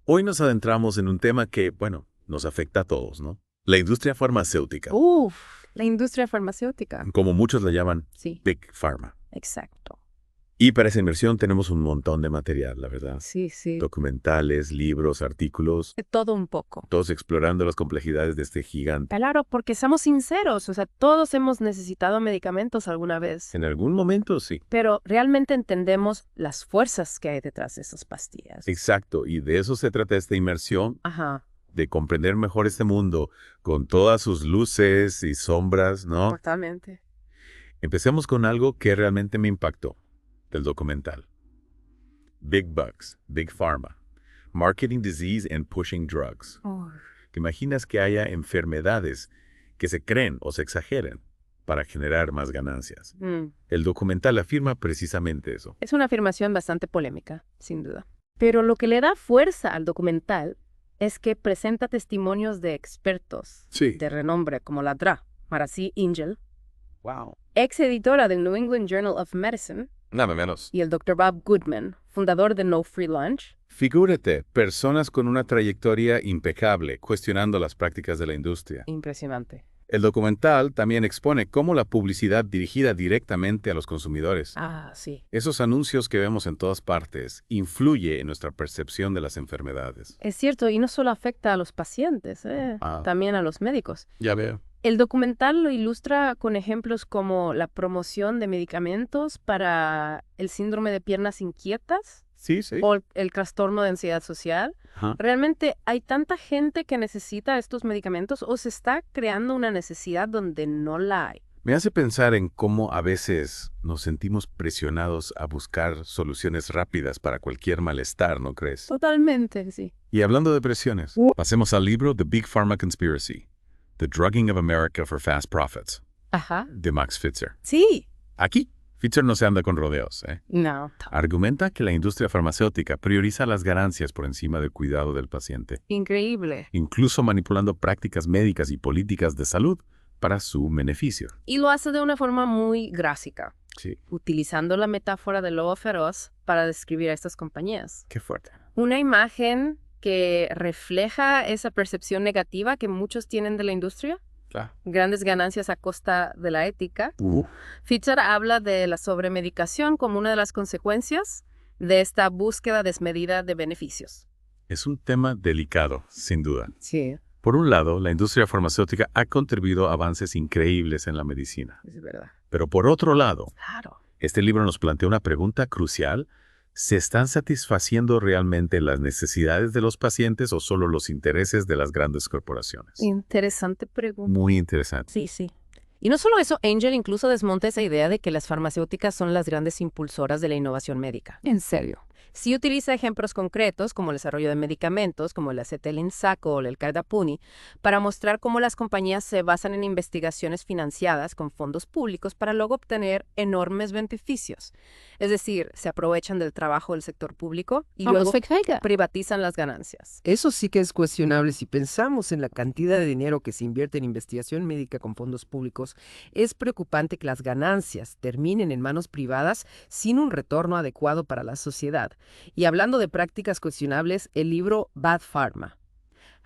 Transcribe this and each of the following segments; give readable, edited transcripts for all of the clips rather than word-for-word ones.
Hoy nos adentramos en un tema que, bueno, nos afecta a todos, ¿no? La industria farmacéutica, Uf, la industria farmacéutica. como muchos la llaman Sí, Big Pharma. exacto. Y para esa inversión tenemos un montón de material, la verdad. Sí, sí. Documentales, libros, artículos, De todo un poco. todos explorando las complejidades de este gigante. Claro, porque seamos sinceros, o sea, todos hemos necesitado medicamentos alguna vez, En algún momento, sí. pero realmente entendemos las fuerzas que hay detrás de esas pastillas. Exacto, y de eso se trata esta inmersión, Ajá, de comprender mejor este mundo con todas sus luces y sombras, ¿no? totalmente. Empecemos con algo que realmente me impactó, del documental. Big Bugs, Big Pharma, Marketing Disease and Pushing Drugs. ¿Te imaginas que haya enfermedades que se creen o se exageren para generar más ganancias? El documental afirma precisamente eso. Es una afirmación bastante polémica, sin duda. Pero lo que le da fuerza al documental es que presenta testimonios de expertos Sí. de renombre como la DRA, Marací Ingel, Wow. ex editora del New England Journal of Medicine, Nada menos. y el Dr. Bob Goodman, fundador de No Free Lunch. Figúrate, personas con una trayectoria impecable cuestionando las prácticas de la industria. Impresionante. El documental también expone cómo la publicidad dirigida directamente a los consumidores, Ah, sí. esos anuncios que vemos en todas partes, influye en nuestra percepción de las enfermedades. Es cierto, y no solo afecta a los pacientes, también a los médicos. Ya veo. El documental lo ilustra con ejemplos como la promoción de medicamentos para el síndrome de piernas inquietas Sí, sí. o el trastorno de ansiedad social. Ajá. ¿Realmente hay tanta gente que necesita estos medicamentos o se está creando una necesidad donde no la hay? Me hace pensar en cómo a veces nos sentimos presionados a buscar soluciones rápidas para cualquier malestar, ¿no crees? Totalmente, sí. Y hablando de presiones, pasemos al libro The Big Pharma Conspiracy, The Drugging of America for Fast Profits, Ajá. de Max Pfizer. Sí. Aquí, Pfizer no se anda con rodeos, ¿eh? No. Argumenta que la industria farmacéutica prioriza las ganancias por encima del cuidado del paciente, Increíble. incluso manipulando prácticas médicas y políticas de salud para su beneficio. Y lo hace de una forma muy gráfica, Sí, utilizando la metáfora del lobo feroz para describir a estas compañías. qué fuerte. Una imagen que refleja esa percepción negativa que muchos tienen de la industria, Claro. grandes ganancias a costa de la ética. Pfizer habla de la sobremedicación como una de las consecuencias de esta búsqueda desmedida de beneficios. Es un tema delicado, sin duda. Sí, Por un lado, la industria farmacéutica ha contribuido a avances increíbles en la medicina. es verdad. Pero por otro lado, Claro. este libro nos plantea una pregunta crucial. ¿Se están satisfaciendo realmente las necesidades de los pacientes o solo los intereses de las grandes corporaciones? Interesante pregunta. Muy interesante. Sí, sí. Y no solo eso, Angel incluso desmonta esa idea de que las farmacéuticas son las grandes impulsoras de la innovación médica. ¿En serio? Sí utiliza ejemplos concretos como el desarrollo de medicamentos como el acetilin-saco o el cardapuni para mostrar cómo las compañías se basan en investigaciones financiadas con fondos públicos para luego obtener enormes beneficios. Es decir, se aprovechan del trabajo del sector público y luego privatizan las ganancias. Eso sí que es cuestionable si pensamos en la cantidad de dinero que se invierte en investigación médica con fondos públicos. Es preocupante que las ganancias terminen en manos privadas sin un retorno adecuado para la sociedad. Y hablando de prácticas cuestionables, el libro Bad Pharma,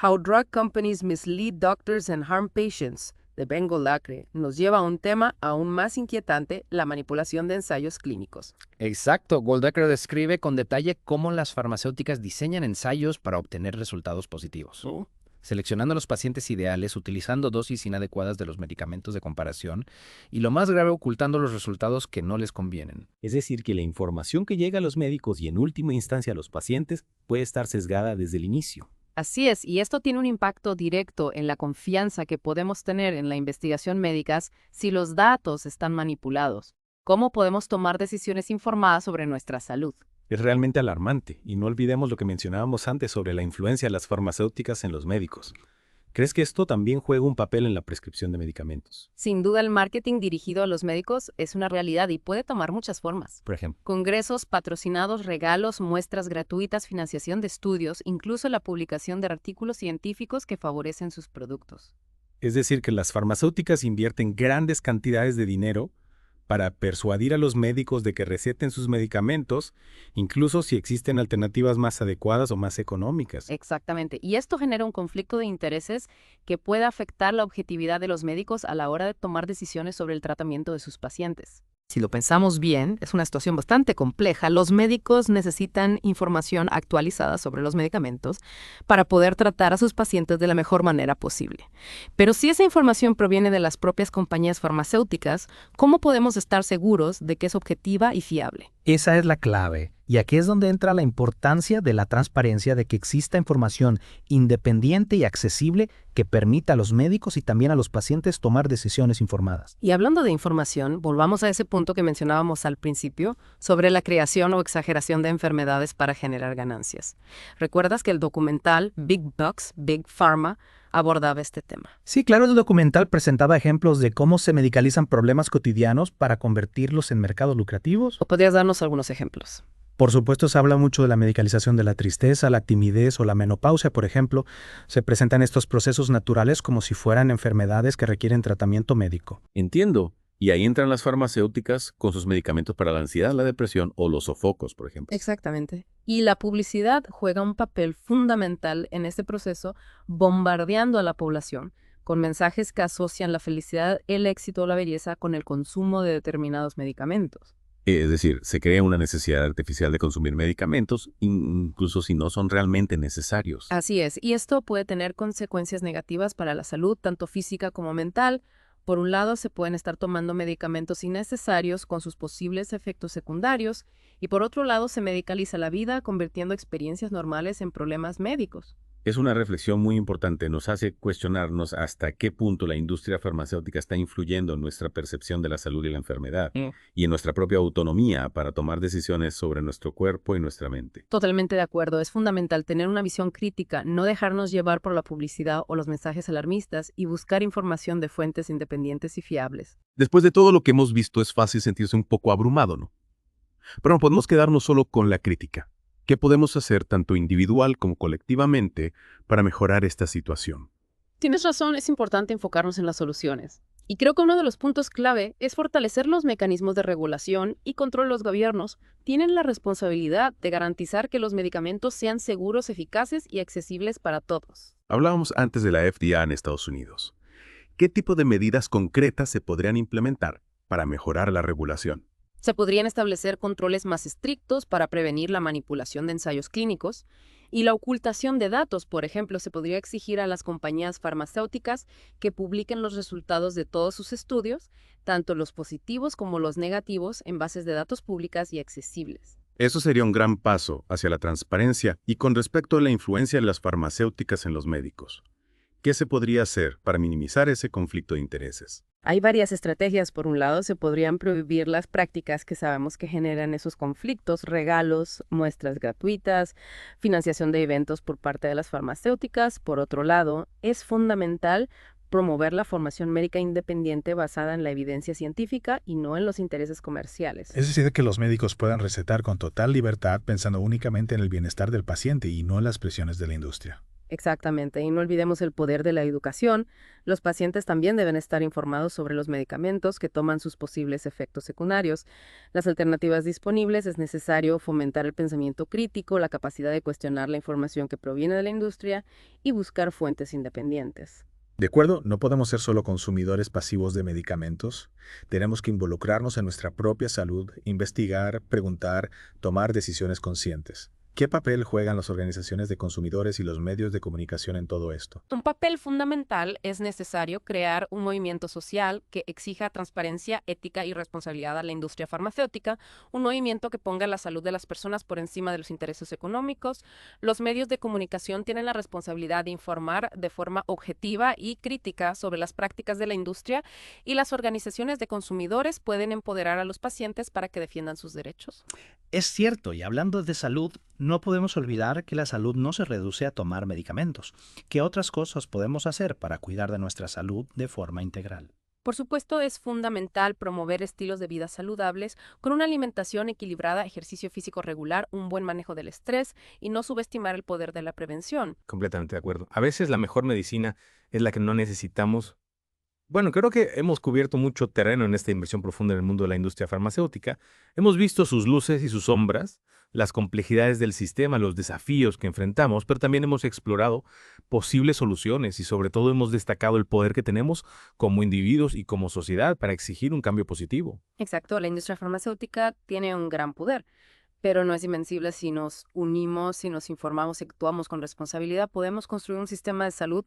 How Drug Companies Mislead Doctors and Harm Patients, de Ben Goldacre, nos lleva a un tema aún más inquietante, la manipulación de ensayos clínicos. Exacto, Goldacre describe con detalle cómo las farmacéuticas diseñan ensayos para obtener resultados positivos. Seleccionando a los pacientes ideales, utilizando dosis inadecuadas de los medicamentos de comparación y, lo más grave, ocultando los resultados que no les convienen. Es decir, que la información que llega a los médicos y en última instancia a los pacientes puede estar sesgada desde el inicio. Así es, y esto tiene un impacto directo en la confianza que podemos tener en la investigación médica si los datos están manipulados. ¿Cómo podemos tomar decisiones informadas sobre nuestra salud? Es realmente alarmante, y no olvidemos lo que mencionábamos antes sobre la influencia de las farmacéuticas en los médicos. ¿Crees que esto también juega un papel en la prescripción de medicamentos? Sin duda, el marketing dirigido a los médicos es una realidad y puede tomar muchas formas. Por ejemplo, Congresos patrocinados, regalos, muestras gratuitas, financiación de estudios, incluso la publicación de artículos científicos que favorecen sus productos. es decir, que las farmacéuticas invierten grandes cantidades de dinero para persuadir a los médicos de que receten sus medicamentos, incluso si existen alternativas más adecuadas o más económicas. Exactamente. Y esto genera un conflicto de intereses que puede afectar la objetividad de los médicos a la hora de tomar decisiones sobre el tratamiento de sus pacientes. Si lo pensamos bien, es una situación bastante compleja. Los médicos necesitan información actualizada sobre los medicamentos para poder tratar a sus pacientes de la mejor manera posible. Pero si esa información proviene de las propias compañías farmacéuticas, ¿cómo podemos estar seguros de que es objetiva y fiable? Esa es la clave, y aquí es donde entra la importancia de la transparencia, de que exista información independiente y accesible que permita a los médicos y también a los pacientes tomar decisiones informadas. Y hablando de información, volvamos a ese punto que mencionábamos al principio sobre la creación o exageración de enfermedades para generar ganancias. ¿Recuerdas que el documental Big Bucks, Big Pharma abordaba este tema? Sí, claro, el documental presentaba ejemplos de cómo se medicalizan problemas cotidianos para convertirlos en mercados lucrativos. ¿O podrías darnos algunos ejemplos? Por supuesto, se habla mucho de la medicalización de la tristeza, la timidez o la menopausia, por ejemplo. Se presentan estos procesos naturales como si fueran enfermedades que requieren tratamiento médico. Entiendo. Y ahí entran las farmacéuticas con sus medicamentos para la ansiedad, la depresión o los sofocos, por ejemplo. Exactamente. Y la publicidad juega un papel fundamental en este proceso, bombardeando a la población con mensajes que asocian la felicidad, el éxito o la belleza con el consumo de determinados medicamentos. Es decir, se crea una necesidad artificial de consumir medicamentos, incluso si no son realmente necesarios. Así es, y esto puede tener consecuencias negativas para la salud, tanto física como mental. Por un lado, se pueden estar tomando medicamentos innecesarios con sus posibles efectos secundarios, y por otro lado, se medicaliza la vida, convirtiendo experiencias normales en problemas médicos. Es una reflexión muy importante. Nos hace cuestionarnos hasta qué punto la industria farmacéutica está influyendo en nuestra percepción de la salud y la enfermedad y en nuestra propia autonomía para tomar decisiones sobre nuestro cuerpo y nuestra mente. Totalmente de acuerdo. Es fundamental tener una visión crítica, no dejarnos llevar por la publicidad o los mensajes alarmistas y buscar información de fuentes independientes y fiables. Después de todo lo que hemos visto, es fácil sentirse un poco abrumado, ¿no? Pero no podemos quedarnos solo con la crítica. ¿Qué podemos hacer tanto individual como colectivamente para mejorar esta situación? Tienes razón, es importante enfocarnos en las soluciones. Y creo que uno de los puntos clave es fortalecer los mecanismos de regulación y control. Los gobiernos tienen la responsabilidad de garantizar que los medicamentos sean seguros, eficaces y accesibles para todos. Hablábamos antes de la FDA en Estados Unidos. ¿Qué tipo de medidas concretas se podrían implementar para mejorar la regulación? Se podrían establecer controles más estrictos para prevenir la manipulación de ensayos clínicos y la ocultación de datos. Por ejemplo, se podría exigir a las compañías farmacéuticas que publiquen los resultados de todos sus estudios, tanto los positivos como los negativos, en bases de datos públicas y accesibles. Eso sería un gran paso hacia la transparencia. Y con respecto a la influencia de las farmacéuticas en los médicos, ¿qué se podría hacer para minimizar ese conflicto de intereses? Hay varias estrategias. Por un lado, se podrían prohibir las prácticas que sabemos que generan esos conflictos: regalos, muestras gratuitas, financiación de eventos por parte de las farmacéuticas. Por otro lado, es fundamental promover la formación médica independiente basada en la evidencia científica y no en los intereses comerciales. Es decir, que los médicos puedan recetar con total libertad pensando únicamente en el bienestar del paciente y no en las presiones de la industria. Exactamente, y no olvidemos el poder de la educación. Los pacientes también deben estar informados sobre los medicamentos que toman, sus posibles efectos secundarios, las alternativas disponibles. Es necesario fomentar el pensamiento crítico, la capacidad de cuestionar la información que proviene de la industria y buscar fuentes independientes. ¿De acuerdo? No podemos ser solo consumidores pasivos de medicamentos. Tenemos que involucrarnos en nuestra propia salud, investigar, preguntar, tomar decisiones conscientes. ¿Qué papel juegan las organizaciones de consumidores y los medios de comunicación en todo esto? Un papel fundamental. Es necesario crear un movimiento social que exija transparencia, ética y responsabilidad a la industria farmacéutica, un movimiento que ponga la salud de las personas por encima de los intereses económicos. Los medios de comunicación tienen la responsabilidad de informar de forma objetiva y crítica sobre las prácticas de la industria, y las organizaciones de consumidores pueden empoderar a los pacientes para que defiendan sus derechos. Es cierto, y hablando de salud, no podemos olvidar que la salud no se reduce a tomar medicamentos. ¿Qué otras cosas podemos hacer para cuidar de nuestra salud de forma integral? Por supuesto, es fundamental promover estilos de vida saludables con una alimentación equilibrada, ejercicio físico regular, un buen manejo del estrés y no subestimar el poder de la prevención. Completamente de acuerdo. A veces la mejor medicina es la que no necesitamos Bueno, creo que hemos cubierto mucho terreno en esta inversión profunda en el mundo de la industria farmacéutica. Hemos visto sus luces y sus sombras, las complejidades del sistema, los desafíos que enfrentamos, pero también hemos explorado posibles soluciones y sobre todo hemos destacado el poder que tenemos como individuos y como sociedad para exigir un cambio positivo. Exacto, la industria farmacéutica tiene un gran poder, pero no es invencible. Si nos unimos, si nos informamos y actuamos con responsabilidad, podemos construir un sistema de salud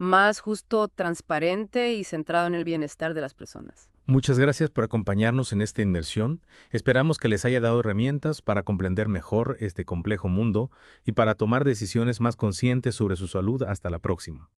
más justo, transparente y centrado en el bienestar de las personas. Muchas gracias por acompañarnos en esta inmersión. Esperamos que les haya dado herramientas para comprender mejor este complejo mundo y para tomar decisiones más conscientes sobre su salud. Hasta la próxima.